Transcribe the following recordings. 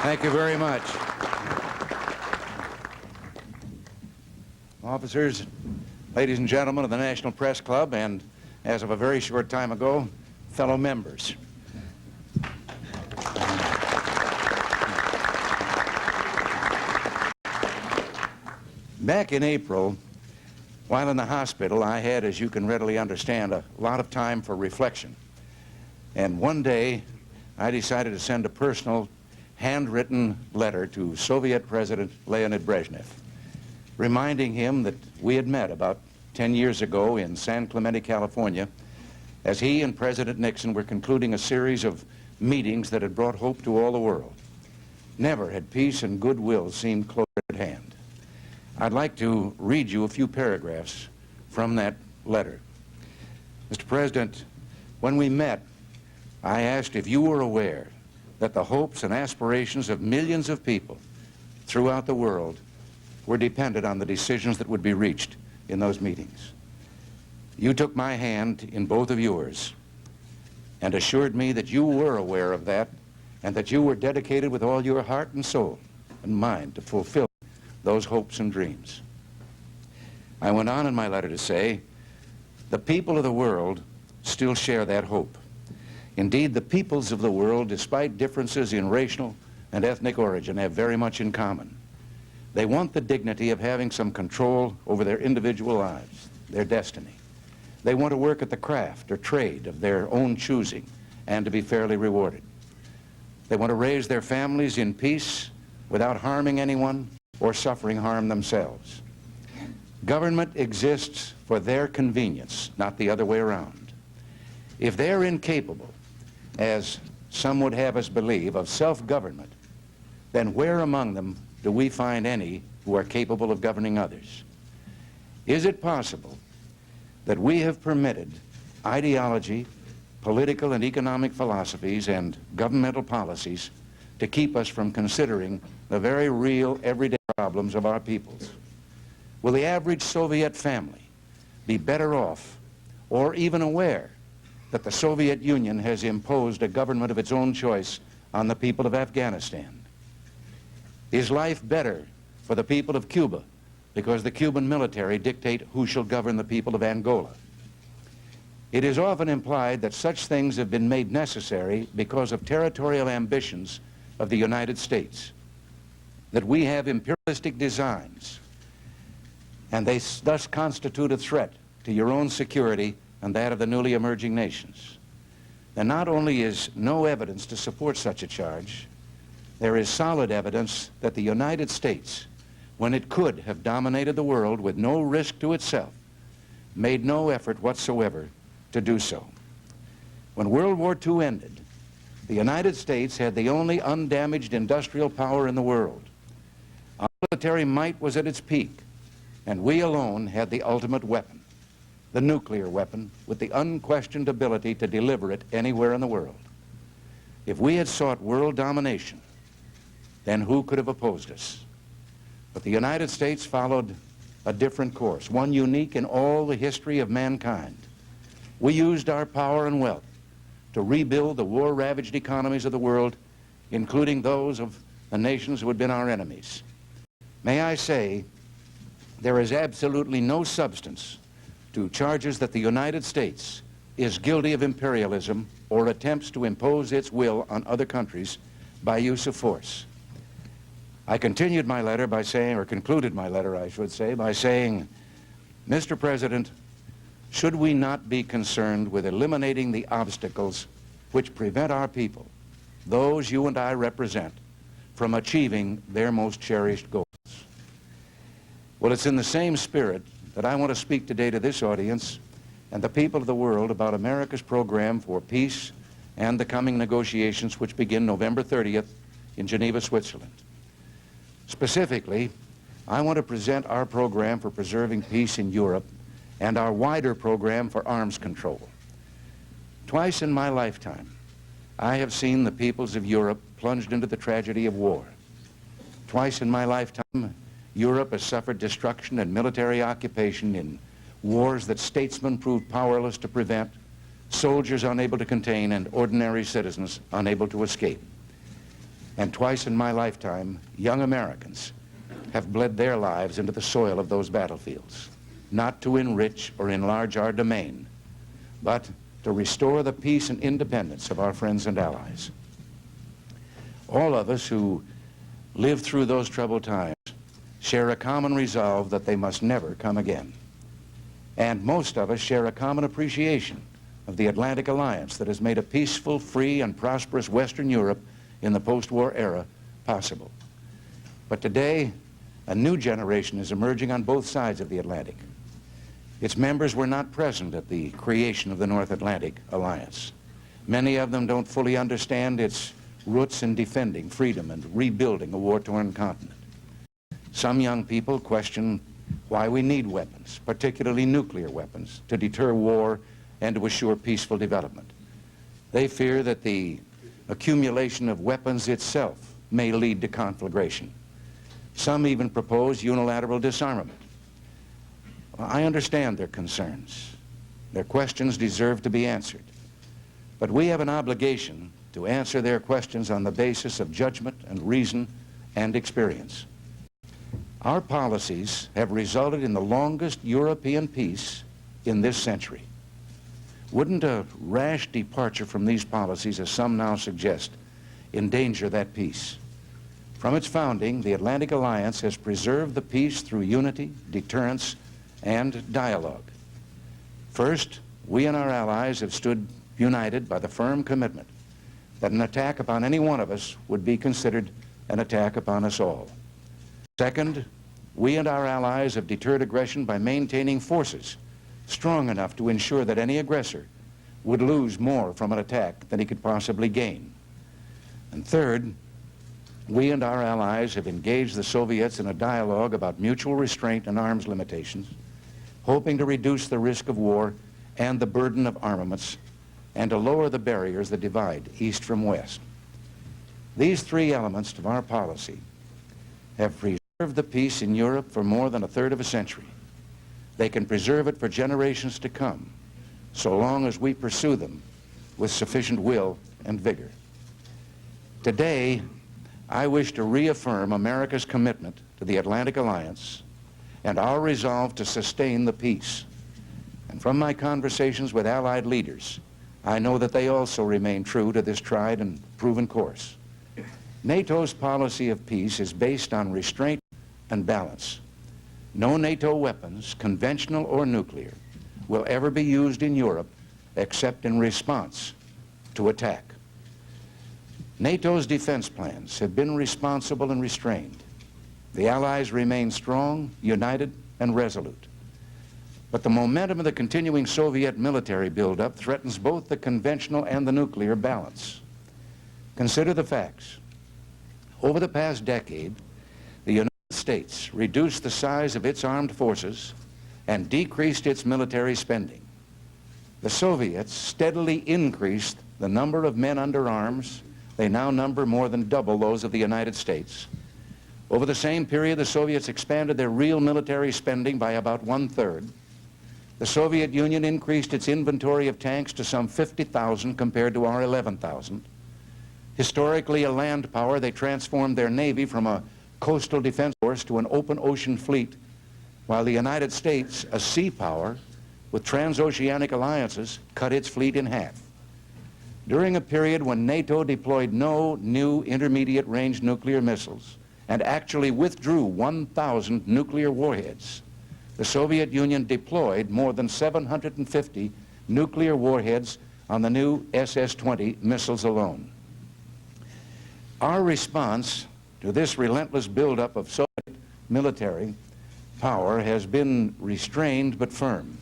Thank you very much. Officers, ladies and gentlemen of the National Press Club, and as of a very short time ago, fellow members. Back in April, while in the hospital, I had, as you can readily understand, a lot of time for reflection. And one day, I decided to send a personal, handwritten letter to Soviet President Leonid Brezhnev, reminding him that we had met about 10 years ago in San Clemente, California, as he and President Nixon were concluding a series of meetings that had brought hope to all the world. Never had peace and goodwill seemed closer at hand. I'd like to read you a few paragraphs from that letter. Mr. President, when we met, I asked if you were aware that the hopes and aspirations of millions of people throughout the world were dependent on the decisions that would be reached in those meetings. You took my hand in both of yours and assured me that you were aware of that and that you were dedicated with all your heart and soul and mind to fulfill those hopes and dreams. I went on in my letter to say, the people of the world still share that hope. Indeed, the peoples of the world, despite differences in racial and ethnic origin, have very much in common. They want the dignity of having some control over their individual lives, their destiny. They want to work at the craft or trade of their own choosing and to be fairly rewarded. They want to raise their families in peace without harming anyone or suffering harm themselves. Government exists for their convenience, not the other way around. If they're incapable, as some would have us believe, of self-government, then where among them do we find any who are capable of governing others? Is it possible that we have permitted ideology, political and economic philosophies, and governmental policies to keep us from considering the very real, everyday problems of our peoples? Will the average Soviet family be better off or even aware that the Soviet Union has imposed a government of its own choice on the people of Afghanistan? Is life better for the people of Cuba because the Cuban military dictate who shall govern the people of Angola? It is often implied that such things have been made necessary because of territorial ambitions of the United States, that we have imperialistic designs, and they thus constitute a threat to your own security and that of the newly emerging nations. And not only is no evidence to support such a charge, there is solid evidence that the United States, when it could have dominated the world with no risk to itself, made no effort whatsoever to do so. When World War II ended, the United States had the only undamaged industrial power in the world. Our military might was at its peak, and we alone had the ultimate weapon, the nuclear weapon, with the unquestioned ability to deliver it anywhere in the world. If we had sought world domination, then who could have opposed us? But the United States followed a different course, one unique in all the history of mankind. We used our power and wealth to rebuild the war-ravaged economies of the world, including those of the nations who had been our enemies. May I say, there is absolutely no substance to charges that the United States is guilty of imperialism or attempts to impose its will on other countries by use of force. I continued my letter by saying, or concluded my letter, I should say, by saying, Mr. President, should we not be concerned with eliminating the obstacles which prevent our people, those you and I represent, from achieving their most cherished goals? Well, it's in the same spirit that I want to speak today to this audience and the people of the world about America's program for peace and the coming negotiations which begin November 30th in Geneva, Switzerland. Specifically, I want to present our program for preserving peace in Europe and our wider program for arms control. Twice in my lifetime, I have seen the peoples of Europe plunged into the tragedy of war. Twice in my lifetime, Europe has suffered destruction and military occupation in wars that statesmen proved powerless to prevent, soldiers unable to contain, and ordinary citizens unable to escape. And twice in my lifetime, young Americans have bled their lives into the soil of those battlefields, not to enrich or enlarge our domain, but to restore the peace and independence of our friends and allies. All of us who lived through those troubled times share a common resolve that they must never come again. And most of us share a common appreciation of the Atlantic Alliance that has made a peaceful, free, and prosperous Western Europe in the post-war era possible. But today, a new generation is emerging on both sides of the Atlantic. Its members were not present at the creation of the North Atlantic Alliance. Many of them don't fully understand its roots in defending freedom and rebuilding a war-torn continent. Some young people question why we need weapons, particularly nuclear weapons, to deter war and to assure peaceful development. They fear that the accumulation of weapons itself may lead to conflagration. Some even propose unilateral disarmament. I understand their concerns. Their questions deserve to be answered. But we have an obligation to answer their questions on the basis of judgment and reason and experience. Our policies have resulted in the longest European peace in this century. Wouldn't a rash departure from these policies, as some now suggest, endanger that peace? From its founding, the Atlantic Alliance has preserved the peace through unity, deterrence, and dialogue. First, we and our allies have stood united by the firm commitment that an attack upon any one of us would be considered an attack upon us all. Second, we and our allies have deterred aggression by maintaining forces strong enough to ensure that any aggressor would lose more from an attack than he could possibly gain. And third, we and our allies have engaged the Soviets in a dialogue about mutual restraint and arms limitations, hoping to reduce the risk of war and the burden of armaments, and to lower the barriers that divide East from West. These three elements of our policy have preserved the peace in Europe for more than a third of a century. They can preserve it for generations to come, so long as we pursue them with sufficient will and vigor. Today, I wish to reaffirm America's commitment to the Atlantic Alliance and our resolve to sustain the peace. And from my conversations with Allied leaders, I know that they also remain true to this tried and proven course. NATO's policy of peace is based on restraint and balance. No NATO weapons, conventional or nuclear, will ever be used in Europe except in response to attack. NATO's defense plans have been responsible and restrained. The Allies remain strong, united, and resolute. But the momentum of the continuing Soviet military buildup threatens both the conventional and the nuclear balance. Consider the facts. Over the past decade, the United States reduced the size of its armed forces and decreased its military spending. The Soviets steadily increased the number of men under arms. They now number more than double those of the United States. Over the same period, the Soviets expanded their real military spending by about 1/3. The Soviet Union increased its inventory of tanks to some 50,000 compared to our 11,000. Historically a land power, they transformed their Navy from a coastal defense force to an open ocean fleet, while the United States, a sea power with transoceanic alliances, cut its fleet in half. During a period when NATO deployed no new intermediate range nuclear missiles and actually withdrew 1,000 nuclear warheads, the Soviet Union deployed more than 750 nuclear warheads on the new SS-20 missiles alone. Our response to this relentless buildup of Soviet military power has been restrained but firm.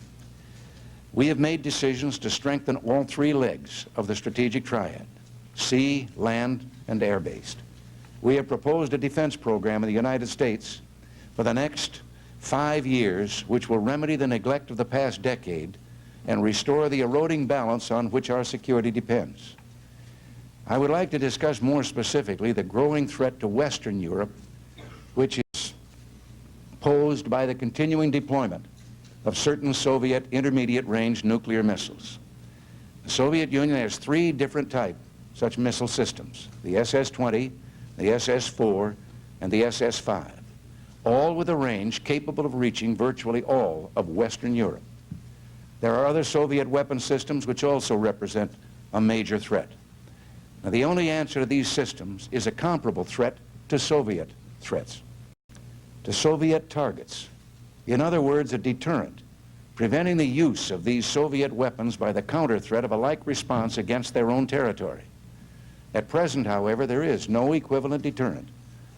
We have made decisions to strengthen all three legs of the strategic triad: sea, land, and air-based. We have proposed a defense program in the United States for the next 5 years, which will remedy the neglect of the past decade and restore the eroding balance on which our security depends. I would like to discuss more specifically the growing threat to Western Europe, which is posed by the continuing deployment of certain Soviet intermediate-range nuclear missiles. The Soviet Union has 3 different types such missile systems: the SS-20, the SS-4, and the SS-5, all with a range capable of reaching virtually all of Western Europe. There are other Soviet weapon systems which also represent a major threat. Now, the only answer to these systems is a comparable threat to Soviet threats, to Soviet targets. In other words, a deterrent, preventing the use of these Soviet weapons by the counter threat of a like response against their own territory. At present, however, there is no equivalent deterrent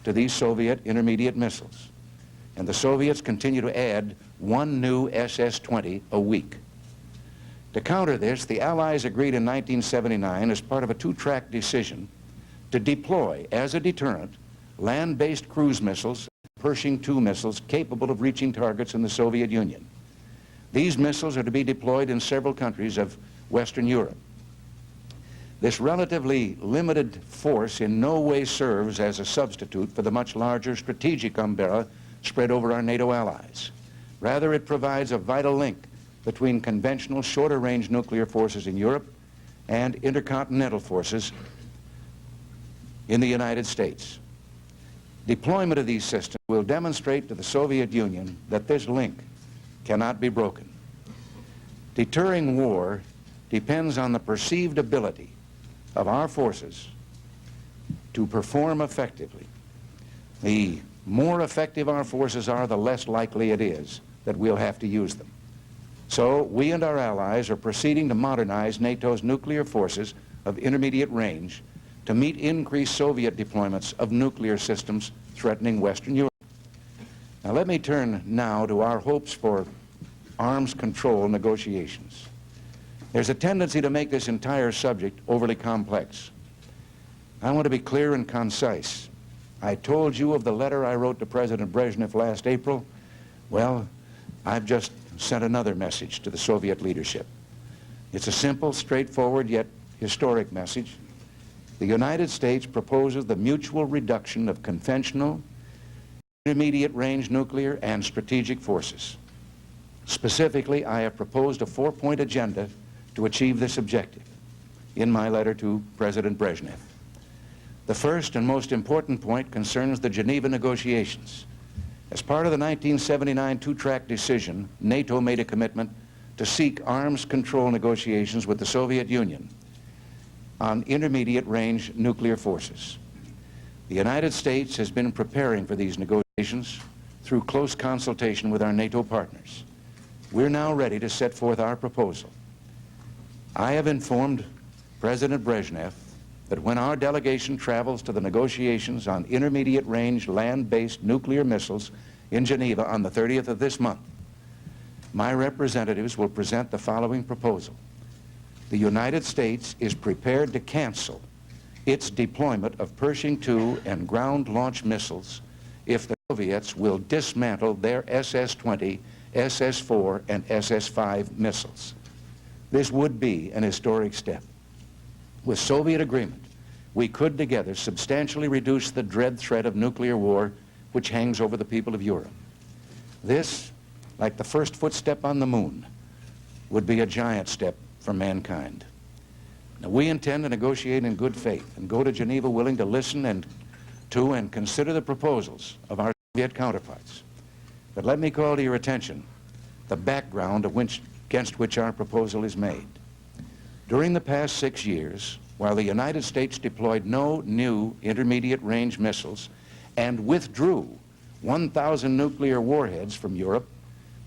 to these Soviet intermediate missiles, and the Soviets continue to add one new SS-20 a week. To counter this, the Allies agreed in 1979 as part of a two-track decision to deploy as a deterrent land-based cruise missiles, Pershing II missiles capable of reaching targets in the Soviet Union. These missiles are to be deployed in several countries of Western Europe. This relatively limited force in no way serves as a substitute for the much larger strategic umbrella spread over our NATO allies. Rather, it provides a vital link between conventional shorter-range nuclear forces in Europe and intercontinental forces in the United States. Deployment of these systems will demonstrate to the Soviet Union that this link cannot be broken. Deterring war depends on the perceived ability of our forces to perform effectively. The more effective our forces are, the less likely it is that we'll have to use them. So we and our allies are proceeding to modernize NATO's nuclear forces of intermediate range to meet increased Soviet deployments of nuclear systems threatening Western Europe. Now let me turn now to our hopes for arms control negotiations. There's a tendency to make this entire subject overly complex. I want to be clear and concise. I told you of the letter I wrote to President Brezhnev last April. Well, I've just sent another message to the Soviet leadership. It's a simple, straightforward, yet historic message. The United States proposes the mutual reduction of conventional, intermediate-range nuclear and strategic forces. Specifically, I have proposed a four-point agenda to achieve this objective in my letter to President Brezhnev. The first and most important point concerns the Geneva negotiations. As part of the 1979 two-track decision, NATO made a commitment to seek arms control negotiations with the Soviet Union on intermediate-range nuclear forces. The United States has been preparing for these negotiations through close consultation with our NATO partners. We're now ready to set forth our proposal. I have informed President Brezhnev that when our delegation travels to the negotiations on intermediate-range land-based nuclear missiles in Geneva on the 30th of this month, my representatives will present the following proposal. The United States is prepared to cancel its deployment of Pershing II and ground-launched missiles if the Soviets will dismantle their SS-20, SS-4, and SS-5 missiles. This would be an historic step. With Soviet agreement, we could together substantially reduce the dread threat of nuclear war which hangs over the people of Europe. This, like the first footstep on the moon, would be a giant step for mankind. Now, we intend to negotiate in good faith and go to Geneva willing to listen and consider the proposals of our Soviet counterparts. But let me call to your attention the background against which our proposal is made. During the past 6 years, while the United States deployed no new intermediate-range missiles and withdrew 1,000 nuclear warheads from Europe,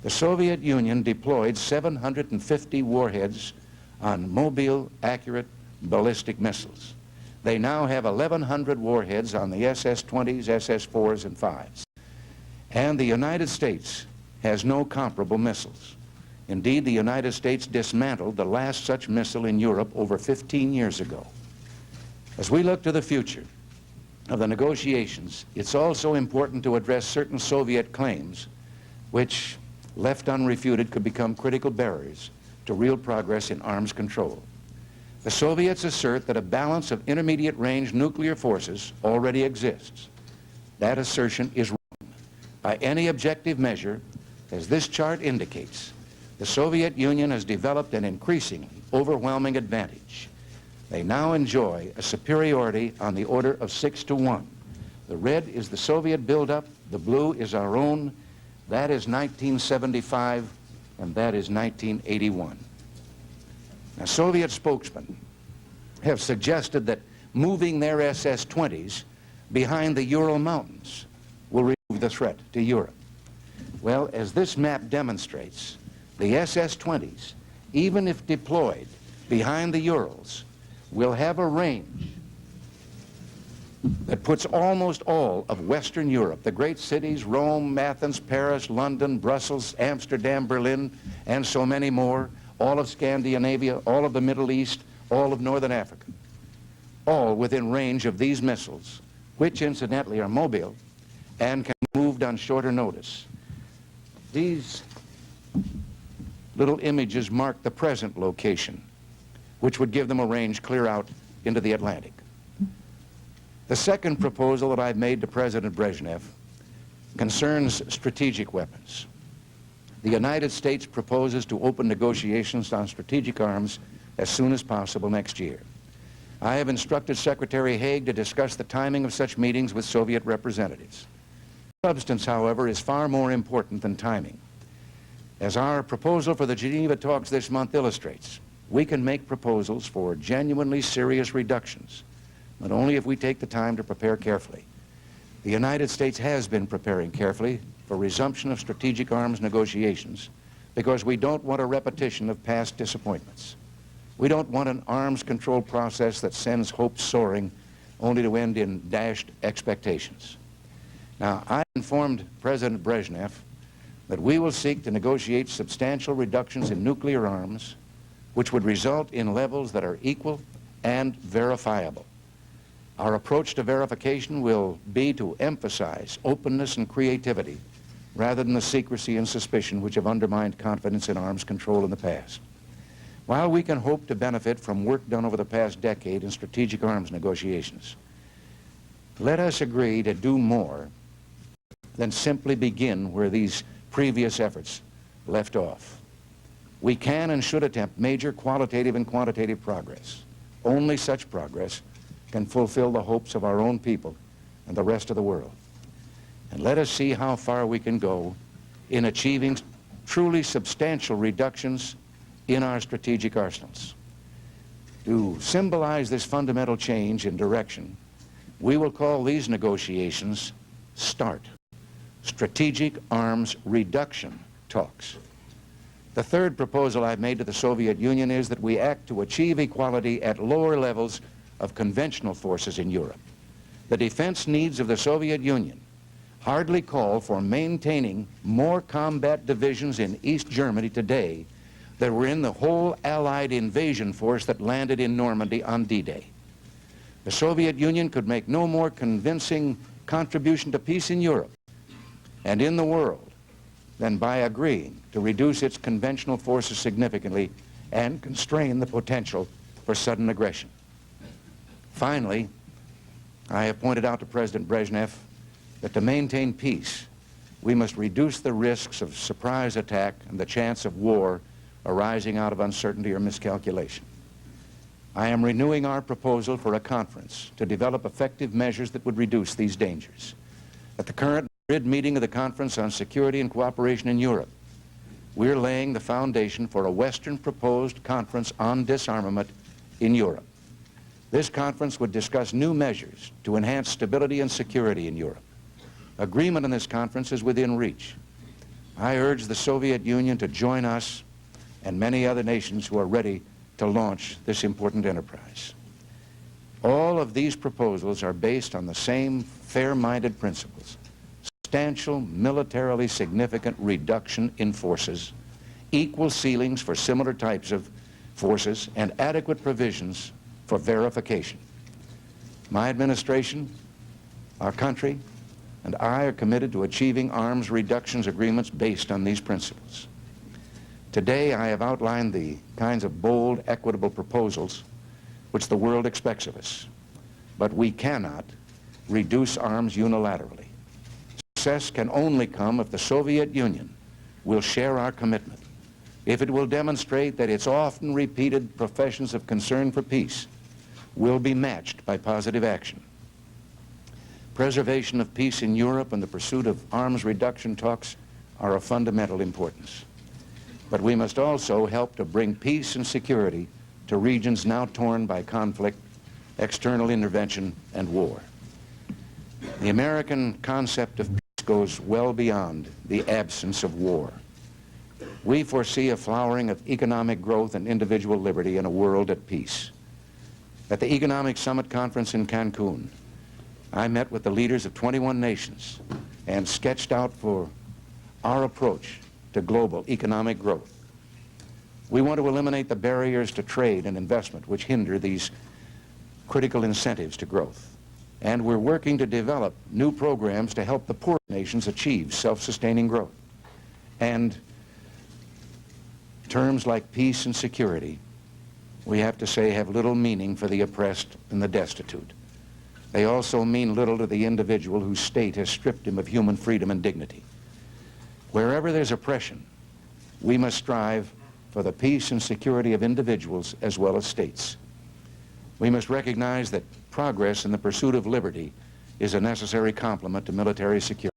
the Soviet Union deployed 750 warheads on mobile, accurate ballistic missiles. They now have 1,100 warheads on the SS-20s, SS-4s, and 5s. And the United States has no comparable missiles. Indeed, the United States dismantled the last such missile in Europe over 15 years ago. As we look to the future of the negotiations, it's also important to address certain Soviet claims which, left unrefuted, could become critical barriers to real progress in arms control. The Soviets assert that a balance of intermediate-range nuclear forces already exists. That assertion is wrong. By any objective measure, as this chart indicates, the Soviet Union has developed an increasingly overwhelming advantage. They now enjoy a superiority on the order of 6 to 1 The red is the Soviet buildup, the blue is our own. That is 1975, and that is 1981. Now, Soviet spokesmen have suggested that moving their SS-20s behind the Ural Mountains will remove the threat to Europe. Well, as this map demonstrates, the SS-20s, even if deployed behind the Urals, will have a range that puts almost all of Western Europe, the great cities, Rome, Athens, Paris, London, Brussels, Amsterdam, Berlin, and so many more, all of Scandinavia, all of the Middle East, all of Northern Africa, all within range of these missiles, which incidentally are mobile and can be moved on shorter notice. These little images mark the present location, which would give them a range clear out into the Atlantic. The second proposal that I've made to President Brezhnev concerns strategic weapons. The United States proposes to open negotiations on strategic arms as soon as possible next year. I have instructed Secretary Haig to discuss the timing of such meetings with Soviet representatives. Substance, however, is far more important than timing. As our proposal for the Geneva talks this month illustrates, we can make proposals for genuinely serious reductions, but only if we take the time to prepare carefully. The United States has been preparing carefully for resumption of strategic arms negotiations because we don't want a repetition of past disappointments. We don't want an arms control process that sends hopes soaring only to end in dashed expectations. Now, I informed President Brezhnev that we will seek to negotiate substantial reductions in nuclear arms, which would result in levels that are equal and verifiable. Our approach to verification will be to emphasize openness and creativity rather than the secrecy and suspicion which have undermined confidence in arms control in the past. While we can hope to benefit from work done over the past decade in strategic arms negotiations, let us agree to do more than simply begin where these previous efforts left off. We can and should attempt major qualitative and quantitative progress. Only such progress can fulfill the hopes of our own people and the rest of the world. And let us see how far we can go in achieving truly substantial reductions in our strategic arsenals. To symbolize this fundamental change in direction, we will call these negotiations START, Strategic Arms Reduction Talks. The third proposal I've made to the Soviet Union is that we act to achieve equality at lower levels of conventional forces in Europe. The defense needs of the Soviet Union hardly call for maintaining more combat divisions in East Germany today than were in the whole Allied invasion force that landed in Normandy on D-Day. The Soviet Union could make no more convincing contribution to peace in Europe and in the world than by agreeing to reduce its conventional forces significantly and constrain the potential for sudden aggression. Finally, I have pointed out to President Brezhnev that to maintain peace, we must reduce the risks of surprise attack and the chance of war arising out of uncertainty or miscalculation. I am renewing our proposal for a conference to develop effective measures that would reduce these dangers. At the current Madrid meeting of the Conference on Security and Cooperation in Europe, we're laying the foundation for a Western proposed conference on disarmament in Europe. This conference would discuss new measures to enhance stability and security in Europe. Agreement on this conference is within reach. I urge the Soviet Union to join us and many other nations who are ready to launch this important enterprise. All of these proposals are based on the same fair-minded principles: substantial, militarily significant reduction in forces, equal ceilings for similar types of forces, and adequate provisions for verification. My administration, our country, and I are committed to achieving arms reductions agreements based on these principles. Today, I have outlined the kinds of bold, equitable proposals which the world expects of us. But we cannot reduce arms unilaterally. Success can only come if the Soviet Union will share our commitment, if it will demonstrate that its often repeated professions of concern for peace will be matched by positive action. Preservation of peace in Europe and the pursuit of arms reduction talks are of fundamental importance. But we must also help to bring peace and security to regions now torn by conflict, external intervention, and war. The American concept of peace goes well beyond the absence of war. We foresee a flowering of economic growth and individual liberty in a world at peace. At the Economic Summit Conference in Cancun, I met with the leaders of 21 nations and sketched out for our approach to global economic growth. We want to eliminate the barriers to trade and investment which hinder these critical incentives to growth. And we're working to develop new programs to help the poor nations achieve self-sustaining growth. And terms like peace and security, we have to say, have little meaning for the oppressed and the destitute. They also mean little to the individual whose state has stripped him of human freedom and dignity. Wherever there's oppression, we must strive for the peace and security of individuals as well as states. We must recognize that progress in the pursuit of liberty is a necessary complement to military security.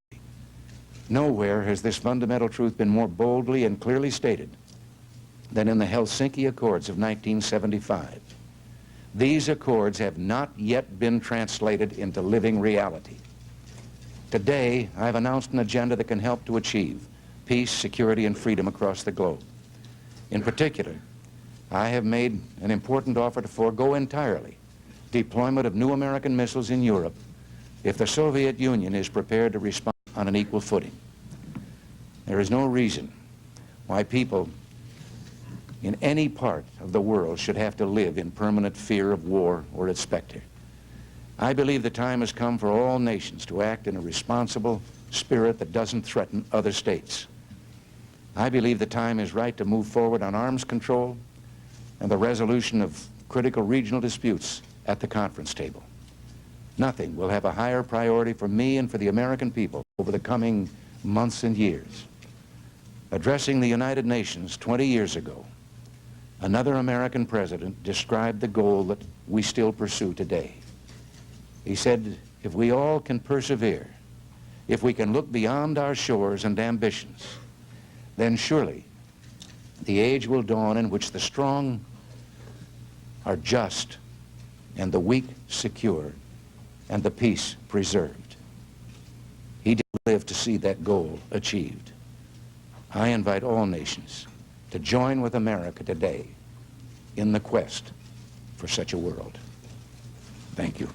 Nowhere has this fundamental truth been more boldly and clearly stated than in the Helsinki Accords of 1975. These accords have not yet been translated into living reality. Today, I've announced an agenda that can help to achieve peace, security, and freedom across the globe. In particular, I have made an important offer to forego entirely deployment of new American missiles in Europe if the Soviet Union is prepared to respond on an equal footing. There is no reason why people in any part of the world should have to live in permanent fear of war or its specter. I believe the time has come for all nations to act in a responsible spirit that doesn't threaten other states. I believe the time is right to move forward on arms control and the resolution of critical regional disputes at the conference table. Nothing will have a higher priority for me and for the American people over the coming months and years. Addressing the United Nations 20 years ago, another American president described the goal that we still pursue today. He said, if we all can persevere, if we can look beyond our shores and ambitions, then surely the age will dawn in which the strong are just and the weak secure and the peace preserved. He did live to see that goal achieved. I invite all nations to join with America today in the quest for such a world. Thank you.